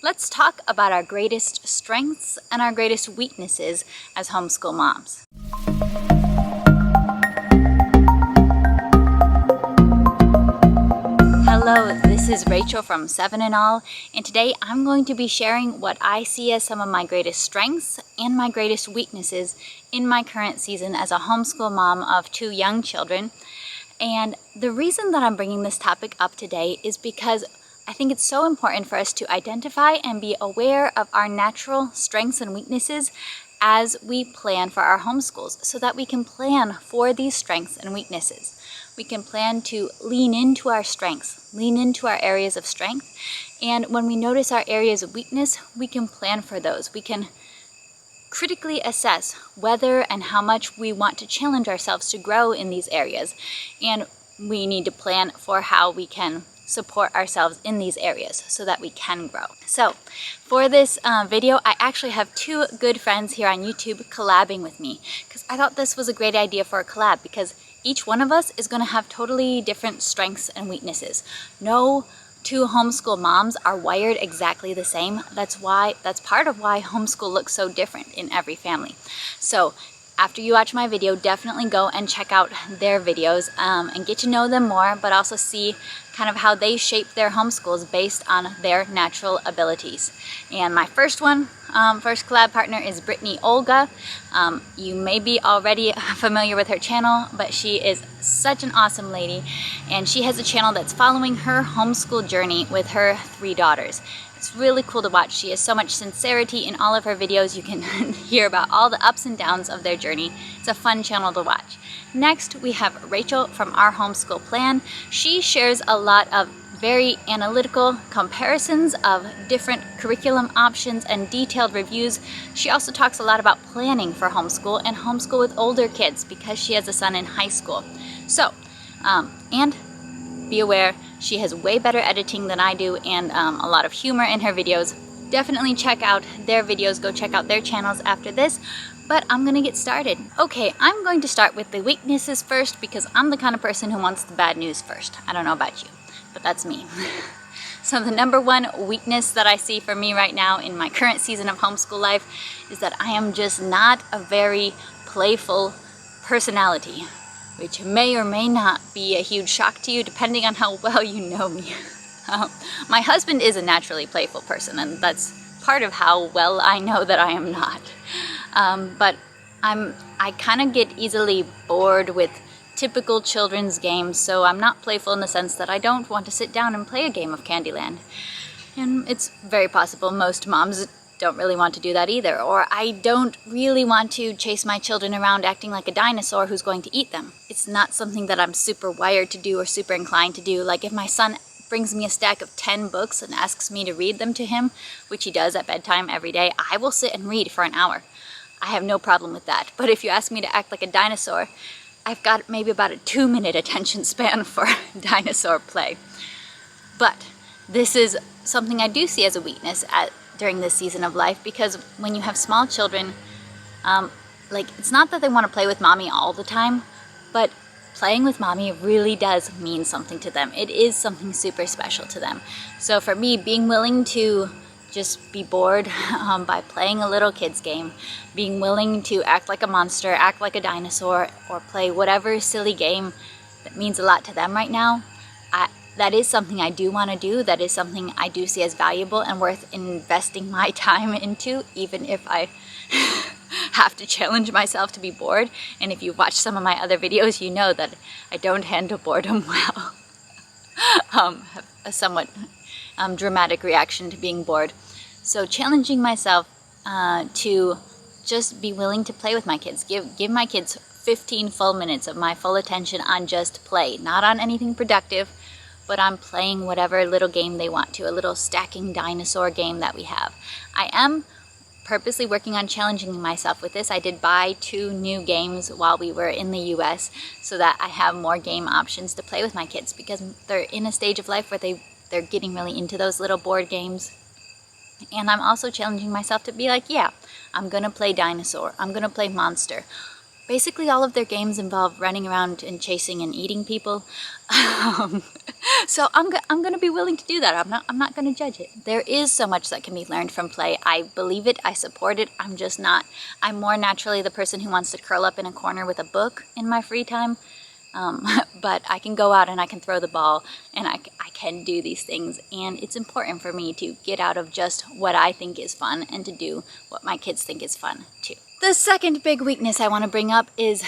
Let's talk about our greatest strengths and our greatest weaknesses as homeschool moms. Hello, this is Rachel from 7 and All, and today I'm going to be sharing what I see as some of my greatest strengths and my greatest weaknesses in my current season as a homeschool mom of 2 young children. And the reason that I'm bringing this topic up today is because I think it's so important for us to identify and be aware of our natural strengths and weaknesses as we plan for our homeschools, so that we can plan for these strengths and weaknesses. We can plan to lean into our strengths, lean into our areas of strength, and when we notice our areas of weakness, we can plan for those. We can critically assess whether and how much we want to challenge ourselves to grow in these areas, and we need to plan for how we can support ourselves in these areas so that we can grow. So for this video, I actually have 2 good friends here on YouTube collabing with me, because I thought this was a great idea for a collab, because each one of us is going to have totally different strengths and weaknesses. No 2 homeschool moms are wired exactly the same. That's part of why homeschool looks so different in every family. So after you watch my video, definitely go and check out their videos and get to know them more, but also see kind of how they shape their homeschools based on their natural abilities. And my first collab partner is Brittany Olga. You may be already familiar with her channel, but she is such an awesome lady, and she has a channel that's following her homeschool journey with her 3 daughters. It's really cool to watch. She has so much sincerity in all of her videos. You can hear about all the ups and downs of their journey. It's a fun channel to watch. Next, we have Rachel from Our Homeschool Plan. She shares a lot of very analytical comparisons of different curriculum options and detailed reviews. She also talks a lot about planning for homeschool and homeschool with older kids, because she has a son in high school. So, and be aware, she has way better editing than I do, and a lot of humor in her videos. Definitely check out their videos. Go check out their channels after this. But I'm gonna get started. Okay, I'm going to start with the weaknesses first, because I'm the kind of person who wants the bad news first. I don't know about you, but that's me. So the number 1 weakness that I see for me right now in my current season of homeschool life is that I am just not a very playful personality, which may or may not be a huge shock to you depending on how well you know me. My husband is a naturally playful person, and that's part of how well I know that I am not. But I kind of get easily bored with typical children's games, so I'm not playful in the sense that I don't want to sit down and play a game of Candyland. And it's very possible most moms don't really want to do that either, or I don't really want to chase my children around acting like a dinosaur who's going to eat them. It's not something that I'm super wired to do or super inclined to do. Like if my son brings me a stack of 10 books and asks me to read them to him, which he does at bedtime every day, I will sit and read for an hour. I have no problem with that. But if you ask me to act like a dinosaur, I've got maybe about a 2-minute attention span for dinosaur play. But this is something I do see as a weakness during this season of life, because when you have small children, it's not that they want to play with mommy all the time, but playing with mommy really does mean something to them. It is something super special to them. So for me, being willing to just be bored by playing a little kid's game, being willing to act like a monster, act like a dinosaur, or play whatever silly game that means a lot to them right now, that is something I do want to do. That is something I do see as valuable and worth investing my time into, even if I have to challenge myself to be bored. And if you've watched some of my other videos, you know that I don't handle boredom well. Have a somewhat dramatic reaction to being bored. So challenging myself to just be willing to play with my kids. Give my kids 15 full minutes of my full attention on just play, not on anything productive, but on playing whatever little game they want to, a little stacking dinosaur game that we have. I am purposely working on challenging myself with this. I did buy 2 new games while we were in the US so that I have more game options to play with my kids, because they're in a stage of life where they're getting really into those little board games. And I'm also challenging myself to be like, yeah, I'm gonna play dinosaur, I'm gonna play monster, Basically, all of their games involve running around and chasing and eating people. So I'm going to be willing to do that. I'm not going to judge it. There is so much that can be learned from play. I believe it. I support it. I'm just not. I'm more naturally the person who wants to curl up in a corner with a book in my free time. But I can go out and I can throw the ball and I can do these things. And it's important for me to get out of just what I think is fun and to do what my kids think is fun too. The second big weakness I want to bring up is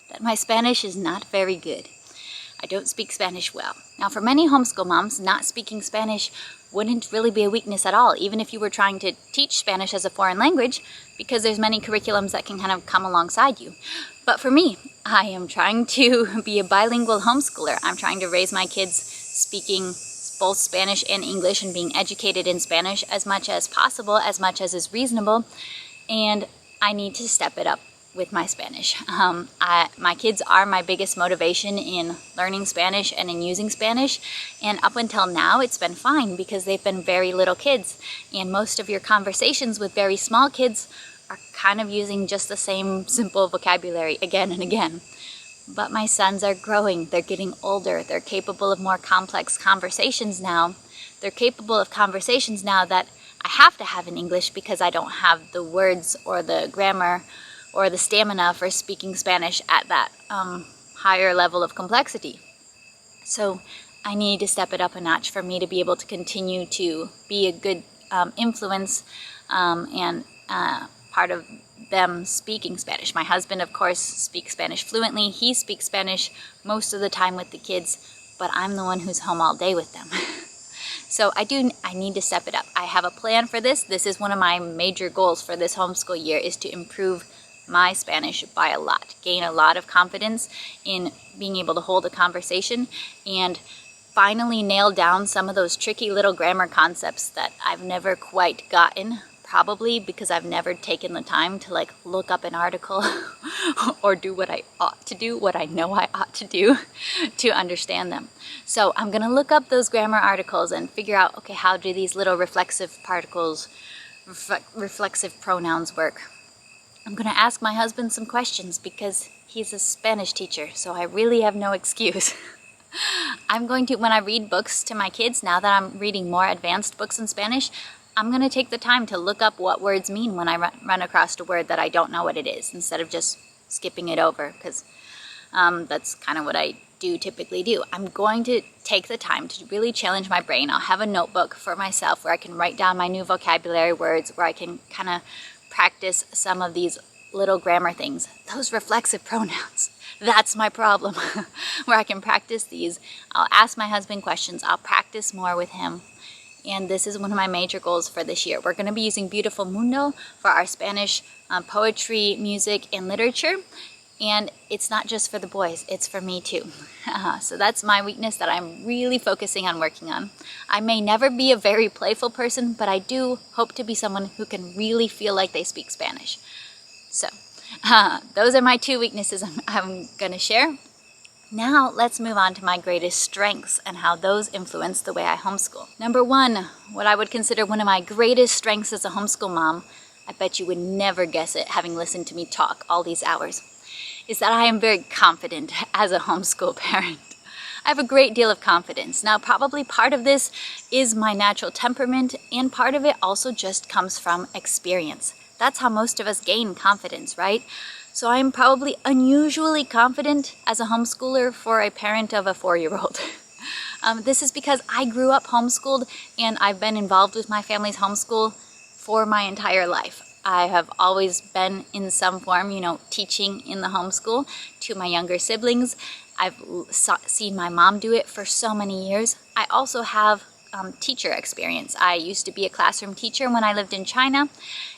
that my Spanish is not very good. I don't speak Spanish well. Now, for many homeschool moms, not speaking Spanish wouldn't really be a weakness at all, even if you were trying to teach Spanish as a foreign language, because there's many curriculums that can kind of come alongside you. But for me, I am trying to be a bilingual homeschooler. I'm trying to raise my kids speaking both Spanish and English and being educated in Spanish as much as possible, as much as is reasonable, and I need to step it up with my Spanish. My kids are my biggest motivation in learning Spanish and in using Spanish, and up until now it's been fine because they've been very little kids, and most of your conversations with very small kids are kind of using just the same simple vocabulary again and again. But my sons are growing, they're getting older, they're capable of more complex conversations now. They're capable of conversations now that I have to have in English because I don't have the words or the grammar or the stamina for speaking Spanish at that higher level of complexity. So I need to step it up a notch for me to be able to continue to be a good influence and part of them speaking Spanish. My husband, of course, speaks Spanish fluently. He speaks Spanish most of the time with the kids, but I'm the one who's home all day with them. So I need to step it up. I have a plan for this. This is one of my major goals for this homeschool year, is to improve my Spanish by a lot, gain a lot of confidence in being able to hold a conversation, and finally nail down some of those tricky little grammar concepts that I've never quite gotten, probably because I've never taken the time to like look up an article or do what I ought to do, what I know I ought to do to understand them. So I'm gonna look up those grammar articles and figure out, okay, how do these little reflexive particles, reflexive pronouns work? I'm gonna ask my husband some questions because he's a Spanish teacher, so I really have no excuse. I'm going to, when I read books to my kids, now that I'm reading more advanced books in Spanish, I'm going to take the time to look up what words mean when I run across a word that I don't know what it is, instead of just skipping it over, because that's kind of what I typically do. I'm going to take the time to really challenge my brain. I'll have a notebook for myself where I can write down my new vocabulary words, where I can kind of practice some of these little grammar things. Those reflexive pronouns, that's my problem. Where I can practice these. I'll ask my husband questions. I'll practice more with him. And this is one of my major goals for this year. We're going to be using Beautiful Mundo for our Spanish poetry, music, and literature. And it's not just for the boys, it's for me too. So that's my weakness that I'm really focusing on working on. I may never be a very playful person, but I do hope to be someone who can really feel like they speak Spanish. So those are my two weaknesses I'm going to share. Now let's move on to my greatest strengths and how those influence the way I homeschool. Number one, what I would consider one of my greatest strengths as a homeschool mom, I bet you would never guess it having listened to me talk all these hours, is that I am very confident as a homeschool parent. I have a great deal of confidence. Now, probably part of this is my natural temperament, and part of it also just comes from experience. That's how most of us gain confidence, right? So I'm probably unusually confident as a homeschooler for a parent of a 4-year-old. This is because I grew up homeschooled, and I've been involved with my family's homeschool for my entire life. I have always been in some form, teaching in the homeschool to my younger siblings. I've seen my mom do it for so many years. I also have teacher experience. I used to be a classroom teacher when I lived in China,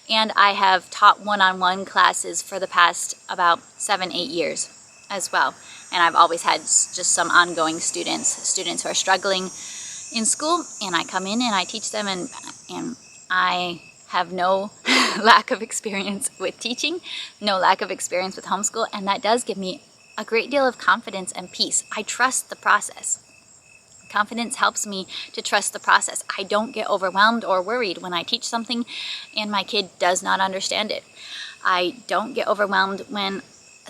and I have taught one-on-one classes for the past about 7-8 years as well. And I've always had just some ongoing students who are struggling in school, and I come in and I teach them, and I have no lack of experience with teaching, no lack of experience with homeschool, and that does give me a great deal of confidence and peace. I trust the process. Confidence helps me to trust the process. I don't get overwhelmed or worried when I teach something and my kid does not understand it. I don't get overwhelmed when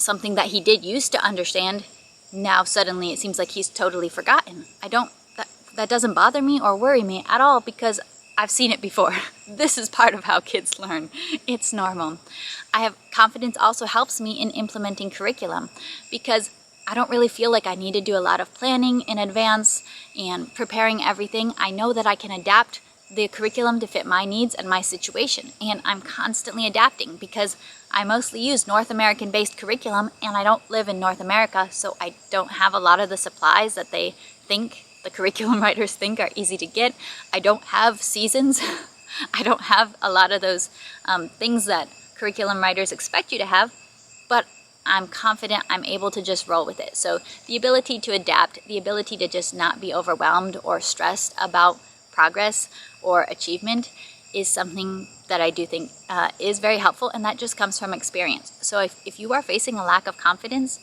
something that he did used to understand, now suddenly it seems like he's totally forgotten. That doesn't bother me or worry me at all because I've seen it before. This is part of how kids learn. It's normal. Confidence also helps me in implementing curriculum because I don't really feel like I need to do a lot of planning in advance and preparing everything. I know that I can adapt the curriculum to fit my needs and my situation, and I'm constantly adapting because I mostly use North American-based curriculum, and I don't live in North America, so I don't have a lot of the supplies that they think, the curriculum writers think, are easy to get. I don't have seasons. I don't have a lot of those things that curriculum writers expect you to have, but I'm confident I'm able to just roll with it. So the ability to adapt, the ability to just not be overwhelmed or stressed about progress or achievement is something that I do think is very helpful, and that just comes from experience. So if you are facing a lack of confidence,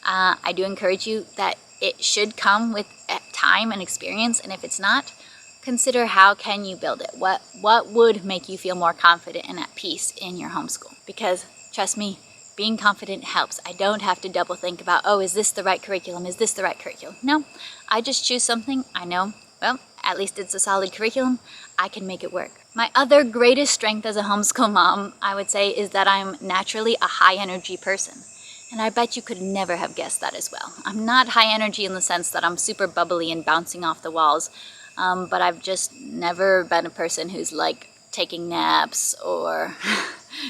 I do encourage you that it should come with time and experience, and if it's not, consider how can you build it. What would make you feel more confident and at peace in your homeschool? Because trust me, being confident helps. I don't have to double think about, oh, is this the right curriculum? Is this the right curriculum? No, I just choose something I know, well, at least it's a solid curriculum. I can make it work. My other greatest strength as a homeschool mom, I would say, is that I'm naturally a high energy person. And I bet you could never have guessed that as well. I'm not high energy in the sense that I'm super bubbly and bouncing off the walls, but I've just never been a person who's like taking naps or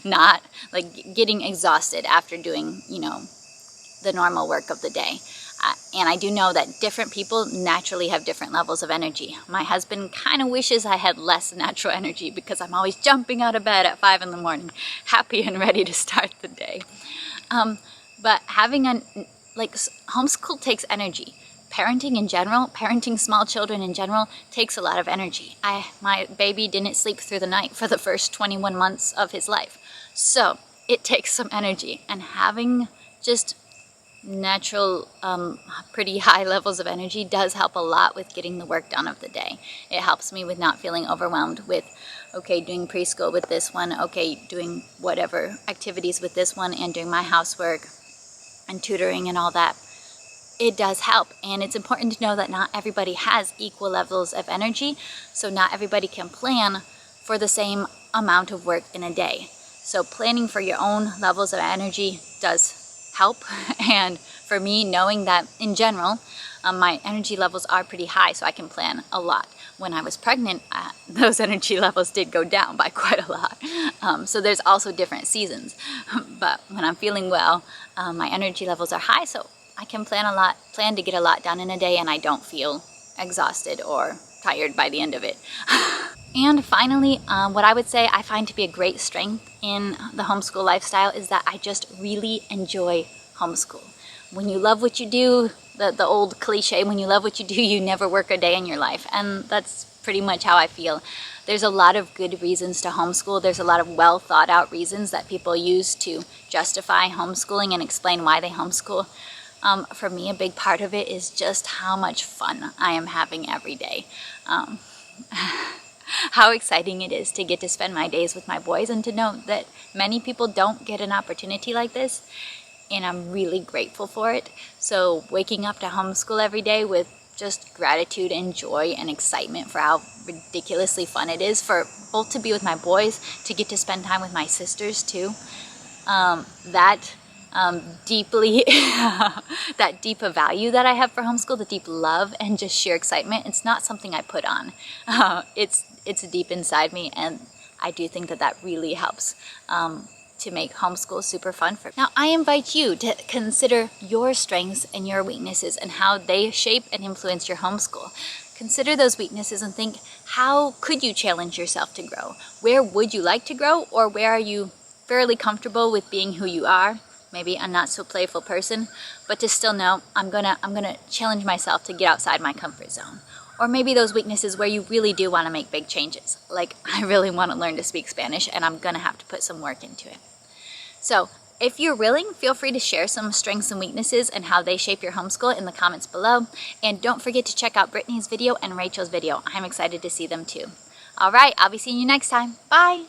not like getting exhausted after doing, the normal work of the day. And I do know that different people naturally have different levels of energy. My husband kind of wishes I had less natural energy because I'm always jumping out of bed at 5 in the morning, happy and ready to start the day. But having homeschool takes energy. Parenting in general, parenting small children in general, takes a lot of energy. My baby didn't sleep through the night for the first 21 months of his life. So it takes some energy, and having just natural, pretty high levels of energy does help a lot with getting the work done of the day. It helps me with not feeling overwhelmed with, okay, doing preschool with this one, okay, doing whatever activities with this one, and doing my housework and tutoring and all that. It does help, and it's important to know that not everybody has equal levels of energy, so not everybody can plan for the same amount of work in a day. So planning for your own levels of energy does help, and for me, knowing that in general my energy levels are pretty high, so I can plan a lot. When I was pregnant, those energy levels did go down by quite a lot. So there's also different seasons, but when I'm feeling well, my energy levels are high, so I can plan to get a lot done in a day, and I don't feel exhausted or tired by the end of it. And finally, what I would say I find to be a great strength in the homeschool lifestyle is that I just really enjoy homeschool. When you love what you do, the old cliche, when you love what you do, you never work a day in your life. And that's pretty much how I feel. There's a lot of good reasons to homeschool. There's a lot of well thought out reasons that people use to justify homeschooling and explain why they homeschool. For me, a big part of it is just how much fun I am having every day. How exciting it is to get to spend my days with my boys, and to know that many people don't get an opportunity like this, and I'm really grateful for it. So waking up to homeschool every day with just gratitude and joy and excitement for how ridiculously fun it is, for both to be with my boys, to get to spend time with my sisters too. Deeply, that deep value that I have for homeschool, the deep love and just sheer excitement, it's not something I put on. It's deep inside me, and I do think that really helps to make homeschool super fun for me. Now, I invite you to consider your strengths and your weaknesses and how they shape and influence your homeschool. Consider those weaknesses and think, how could you challenge yourself to grow? Where would you like to grow, or where are you fairly comfortable with being who you are? Maybe a not so playful person, but to still know I'm gonna challenge myself to get outside my comfort zone. Or maybe those weaknesses where you really do want to make big changes. Like, I really want to learn to speak Spanish, and I'm gonna have to put some work into it. So if you're willing, feel free to share some strengths and weaknesses and how they shape your homeschool in the comments below. And don't forget to check out Brittany's video and Rachel's video. I'm excited to see them too. All right, I'll be seeing you next time. Bye.